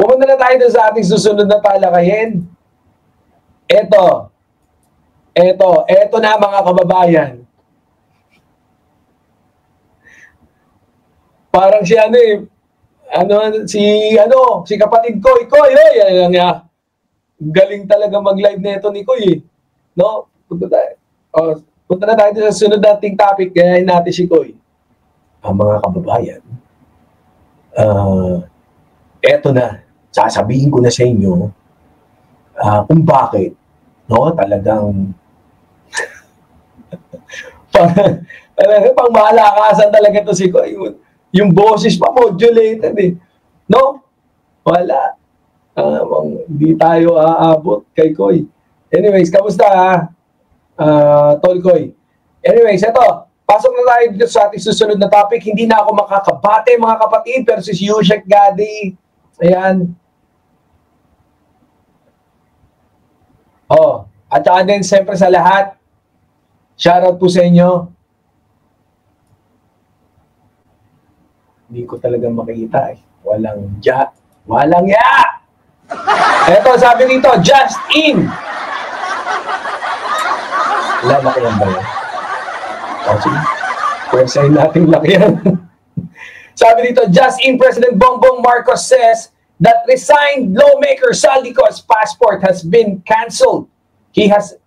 Pumunta na tayo sa ating susunod na talakayin. Eto na mga kababayan. Parang si si kapatid ko, Koy, galing talaga mag-live nito ni Koy, no? Punta na tayo sa sunod nating topic, gayahin natin si Koy. Mga kababayan, eto na, sasabihin ko na sa inyo kung bakit, no? Talagang pang malakasan talaga to si Koy. Yung boses pa modulated no? Wala. Hindi tayo aabot kay Koy. Anyways, kamusta Tol Koy? Anyways, eto. Pasok na tayo dito sa ating susunod na topic. Hindi na ako makakabate mga kapatid versus Yushek Gadi. Ayan. At saka din siyempre sa lahat. Shoutout po sa inyo. Hindi ko talaga makita Walang ya! Eto, sabi dito, just in! Wala yan ba yan? Sige. Pwesahin natin lakyan. Sabi dito, just in, President Bongbong Marcos says that resigned lawmaker Saldico's passport has been cancelled. He has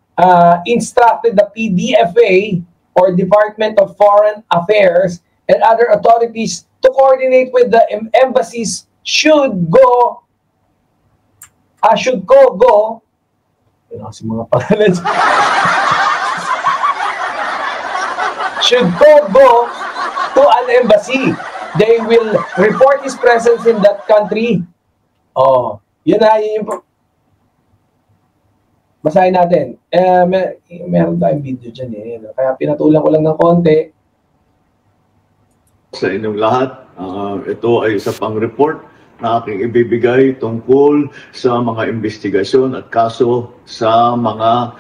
instructed the PDFA or Department of Foreign Affairs and other authorities to coordinate with the embassies should go mga pangalan should go to an embassy. They will report his presence in that country. Yun yung basahin natin. Meron tayong video dyan kaya pinatulan ko lang ng konti. Sa inyong lahat, ito ay isa pang report na aking ibibigay tungkol sa mga investigasyon at kaso sa mga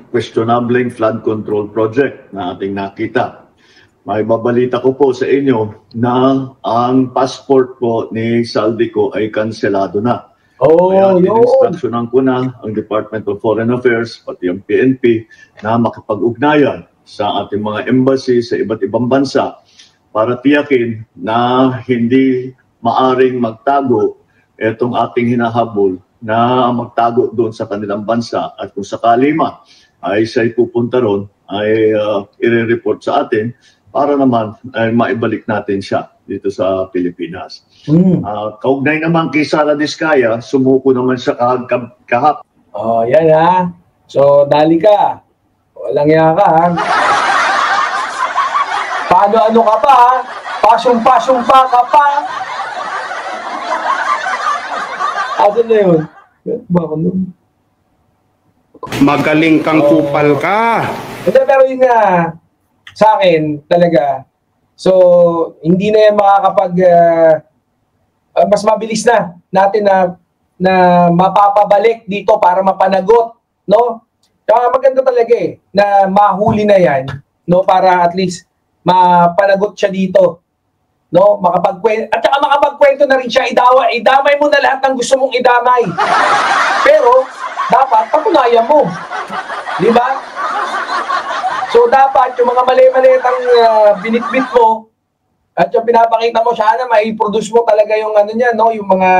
questionable flood control project na ating nakita. May babalita ko po sa inyo na ang passport po ni Saldico ay kanselado na. Kaya in-instructionan ko na ang Department of Foreign Affairs pati ang PNP na makipag-ugnayan sa ating mga embassy sa iba't ibang bansa para tiyakin na hindi maaring magtago itong ating hinahabol na magtago doon sa kanilang bansa at kung sakali ay siya'y pupunta ron ay i-report sa atin para naman ay maibalik natin siya dito sa Pilipinas. Kaugnay naman kay Sara Diskaya, sumuko naman siya kahap. Yan So, dali ka. Walang iya ka Paano ka pa Pasyong-pa ka pa. Asan na yun? Baka nun. Magaling kang kupal ka. Pero yun nga, sa akin talaga. So, hindi na yan makakapag... mas mabilis na natin na mapapabalik dito para mapanagot. No? Kaya maganda talaga na mahuli na yan. No? Para at least mapanagot siya dito. No, makapagkwento at saka makapagkwento na rin siya, idamay mo na lahat ng gusto mong idamay. Pero dapat patunayan mo. Di ba? So dapat yung mga mali-malitang binitbit mo at yung pinapakita mo, sana mai-produce mo talaga yung niya, no, yung mga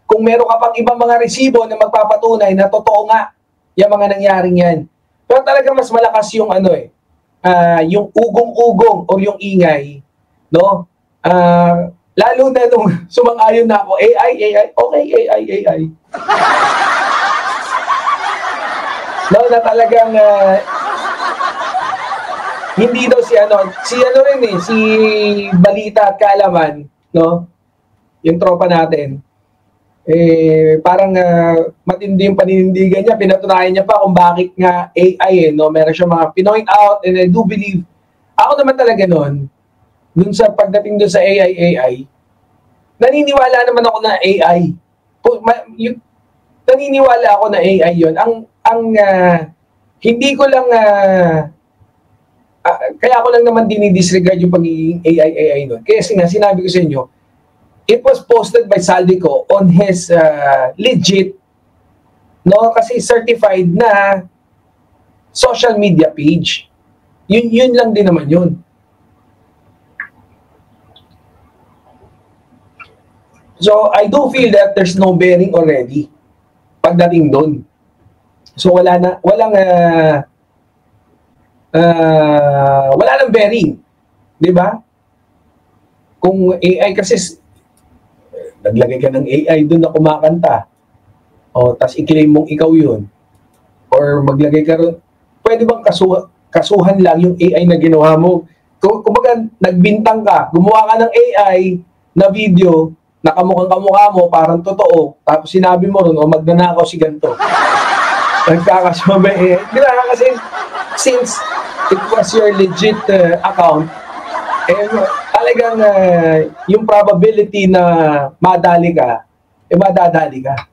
kung meron ka pang ibang mga resibo na magpapatunay na totoo nga yung mga nangyaring yan. Pero talaga mas malakas yung yung ugong-ugong o yung ingay, no? Lalo na nung sumang-ayon na ako, AI, okay, AI. No, na talagang hindi daw si Balita at Kaalaman, no? Yung tropa natin. Parang matindi yung paninindigan niya, pinatunayan niya pa kung bakit nga AI no? Meron siya mga pinoint out and I do believe, ako naman talaga dun sa pagdating dun sa AI, naniniwala naman ako na AI. Naniniwala ako na AI yun. Hindi ko lang, kaya ako lang naman dinidisregard yung pagiging AI nun. Kaya sinabi ko sa inyo, it was posted by Saldico on his legit, no, kasi certified na social media page. Yun lang din naman yun. So I do feel that there's no bearing already pagdating doon. So wala nang bearing, 'di ba? Kung AI kasi naglagay ka ng AI doon na kumakanta. O tas i-claim mong ikaw 'yun. Or maglagay ka ron, pwede bang kasuhan lang yung AI na ginawa mo? Kumbaga nagbintang ka, gumawa ka ng AI na video na kamukhang-kamukha mo, parang totoo, tapos sinabi mo ron, o magnanakaw si ganito. Nagkakasama eh. Di ba? Kasi since it was your legit account, eh, talagang yung probability na madali ka, eh madadali ka.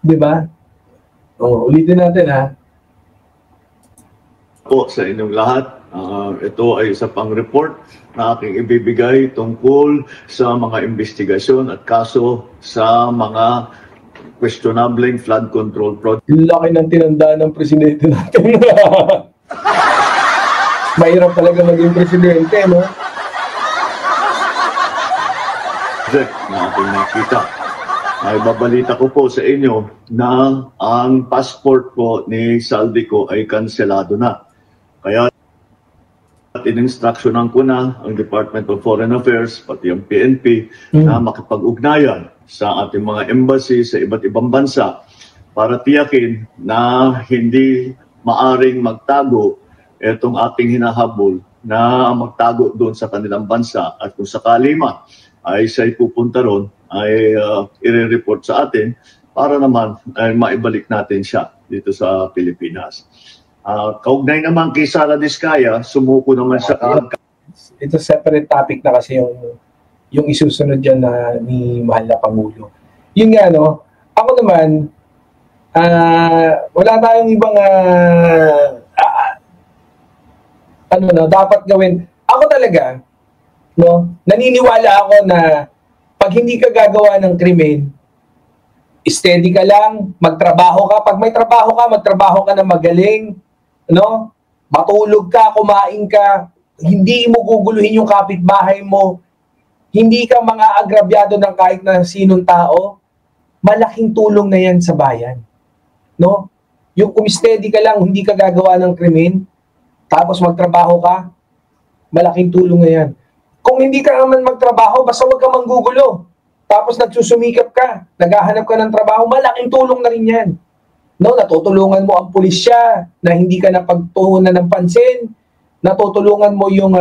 Di ba? Ulitin natin ha. Po sa inyong lahat, ito ay isa pang report na aking ibibigay tungkol sa mga investigasyon at kaso sa mga questionable flood control project. Laki ng tinandaan ng presidente natin. Mahirap talaga maging presidente, no? Na ating nakita. Ay babalita ko po sa inyo na ang passport po ni Saldico ay kanselado na. Kaya in-instructionan ko na ang Department of Foreign Affairs, pati ang PNP, na makipag-ugnayan sa ating mga embassy sa iba't ibang bansa para tiyakin na hindi maaring magtago itong ating hinahabol na magtago doon sa kanilang bansa. At kung sakali man ay siya'y pupunta ron, ay i-report sa atin para naman ay maibalik natin siya dito sa Pilipinas. Kaugnay naman kay Sara Diskaya, sumuko naman sa Ito separate topic na kasi yung isusunod dyan na ni mahal na Pangulo. Yun nga, no? Ako naman, wala tayong ibang dapat gawin. Ako talaga, no? Naniniwala ako na pag hindi ka gagawa ng krimen, steady ka lang, magtrabaho ka. Pag may trabaho ka, magtrabaho ka na magaling, no? Matulog ka, kumain ka, hindi mo guguluhin yung kapitbahay mo, hindi ka mga agrabyado ng kahit na sinong tao, malaking tulong na yan sa bayan. No? Yung kung steady ka lang, hindi ka gagawa ng krimen, tapos magtrabaho ka, malaking tulong na yan. Kung hindi ka naman magtrabaho, basta huwag ka manggugulo, tapos nagsusumikap ka, naghahanap ka ng trabaho, malaking tulong na rin yan. No, natutulungan mo ang pulisya na hindi ka napagtuunan ng pansin, natutulungan mo yung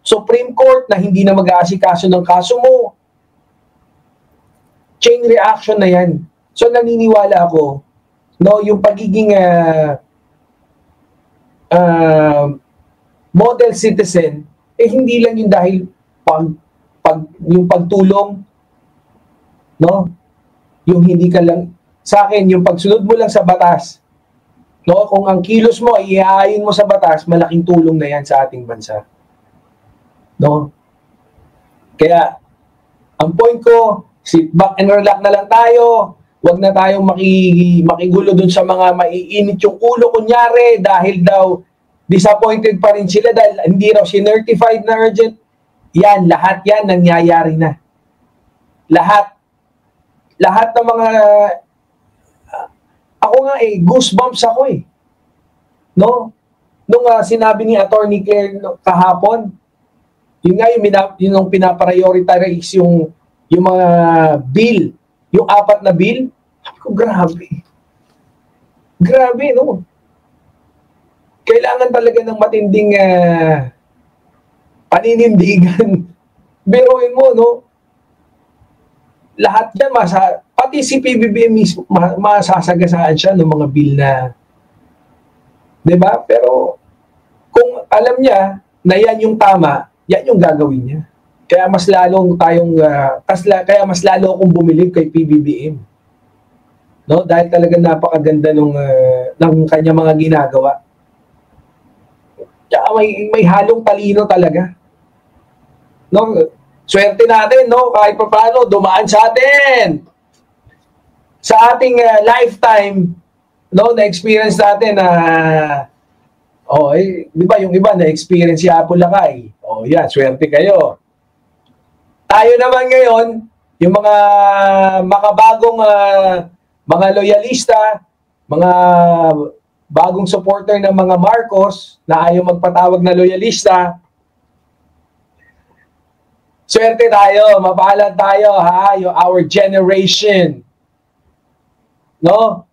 Supreme Court na hindi na mag-aasikaso ng kaso mo. Chain reaction na yan. So naniniwala ako, no, yung pagiging model citizen, eh hindi lang yung dahil yung pagtulong, no, yung hindi ka lang, sa akin, yung pagsunod mo lang sa batas, no, kung ang kilos mo ay iaayon mo sa batas, malaking tulong na yan sa ating bansa. No? Kaya, ang point ko, sit back and relax na lang tayo. Huwag na tayong makigulo dun sa mga maiinit yung ulo, kunyari, dahil daw disappointed pa rin sila dahil hindi raw sinertified na urgent. Yan, lahat yan nangyayari na. Lahat ng mga ako nga goosebumps ako no? Nung sinabi ni Attorney Claire kahapon, yun nga yung pinaprioritize yung mga bill, yung 4 na bill, sabi ko, grabe, no? Kailangan talaga ng matinding paninindigan. Biruin mo, no? Lahat yan, pati si PBBM mismo, masasagasaan siya ng mga bill na, diba? Pero, kung alam niya na yan yung tama, yan yung gagawin niya. Kaya mas lalo akong bumilib kay PBBM. No? Dahil talaga napakaganda ng kanya mga ginagawa. Kaya may halong talino talaga. No? swerte natin, no? Kahit pa paano, dumaan sa atin. Sa ating lifetime, no, na-experience natin na, di ba yung iba na-experience si Apo Lakay? Yan, swerte kayo. Tayo naman ngayon, yung mga makabagong mga loyalista, mga bagong supporter ng mga Marcos na ayaw magpatawag na loyalista, swerte tayo, mapalad tayo, ha? Our generation. No?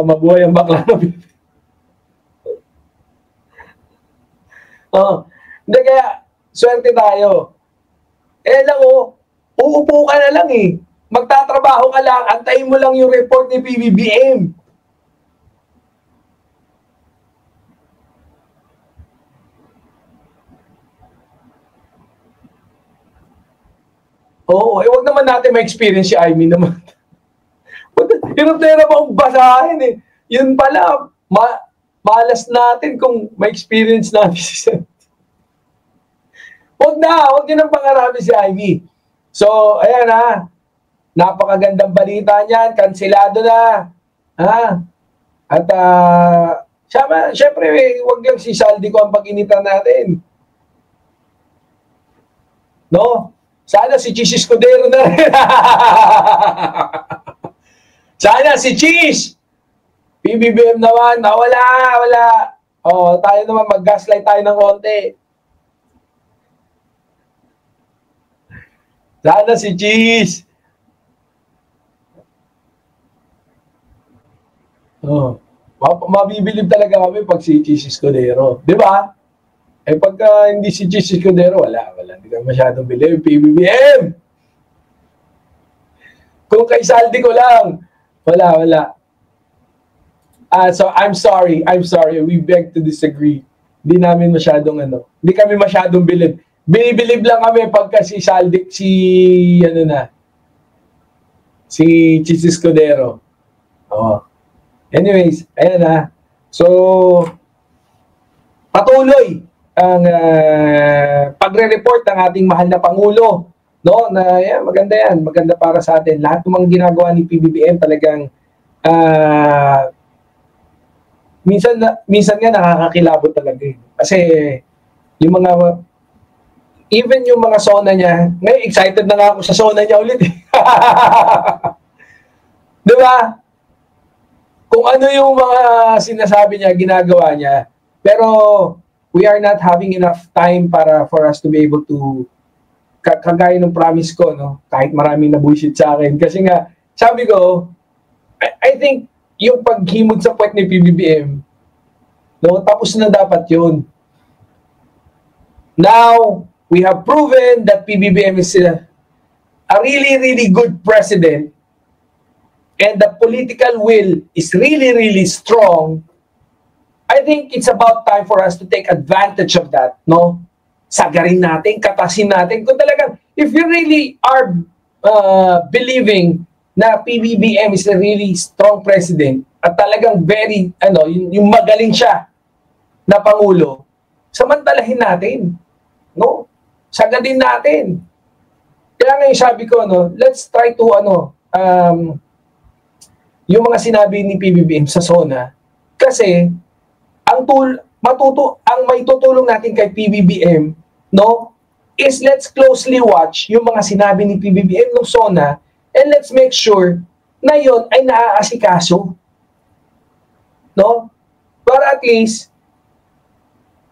Mabuhay ang bakla na hindi, kaya swerte tayo. Lang uupo ka na lang magtatrabaho ka lang, antayin mo lang yung report ni PBBM. Wag naman natin ma-experience si Amy naman. Hirap na hirap akong basahin Yun pala, malas natin kung ma-experience natin si Sen. Huwag nyo nang pangarami si Ivy. So, ayan napakagandang balita niyan, kansilado na. At, syempre, huwag lang si Saldi ko ang pag-initan natin. No? Sana si Cheese Escudero na rin. Sana si Cheese! PBBM naman, wala. Tayo naman, mag-gaslight tayo ng konti. Sana si Cheese! Mabibilib talaga kami pag si Cheese Escudero. Di ba? Pagka hindi si Cheese Escudero, wala. Hindi ka masyadong bilib. PBBM! Kung kay Saldi ko lang, wala. So, I'm sorry. We beg to disagree. Hindi namin masyadong hindi kami masyadong bilib. Binibilib lang kami pagka si Saldi, si Cheese Escudero. Anyways, ayan So, patuloy ang pagre-report ng ating mahal na Pangulo. No? Maganda yan. Maganda para sa atin. Lahat ng mga ginagawa ni PBBM talagang minsan nga nakakakilabot talaga Kasi yung even yung mga sona niya, ngayon excited na nga ako sa sona niya ulit Di ba? Kung ano yung mga sinasabi niya, ginagawa niya. Pero we are not having enough time for us to be able to kagaya ng promise ko, no? Kahit maraming nabuisit sa akin. Kasi nga, sabi ko, I think yung paghimod sa puwet ni PBBM, no, tapos na dapat yun. Now, we have proven that PBBM is a really, really good president and the political will is really, really strong. I think it's about time for us to take advantage of that, no? Sagarin natin, katasin natin. Kung talagang, if you really are believing na PBBM is a really strong president at talagang very, yung magaling siya na Pangulo, samantalahin natin, no? Sagadin natin. Kaya ngayon sabi ko, let's try to, yung mga sinabi ni PBBM sa SONA, kasi, ang may tutulong natin kay PBBM, no, is let's closely watch yung mga sinabi ni PBBM ng SONA and let's make sure na yon ay naaasikaso. No? Para at least,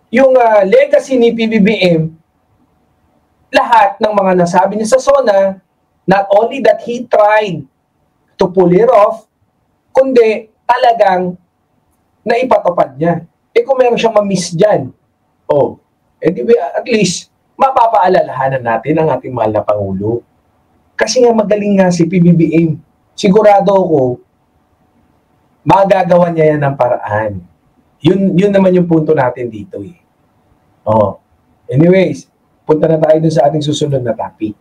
yung legacy ni PBBM, lahat ng mga nasabi niya sa SONA, not only that he tried to pull it off, kundi talagang naipatupad niya. Kung meron siyang ma-miss dyan, at least, mapapaalalahanan natin ang ating mahal na Pangulo. Kasi nga magaling nga si PBBM. Sigurado ko, magagawa niya yan ng paraan. Yun naman yung punto natin dito . Anyways, punta na tayo dun sa ating susunod na topic.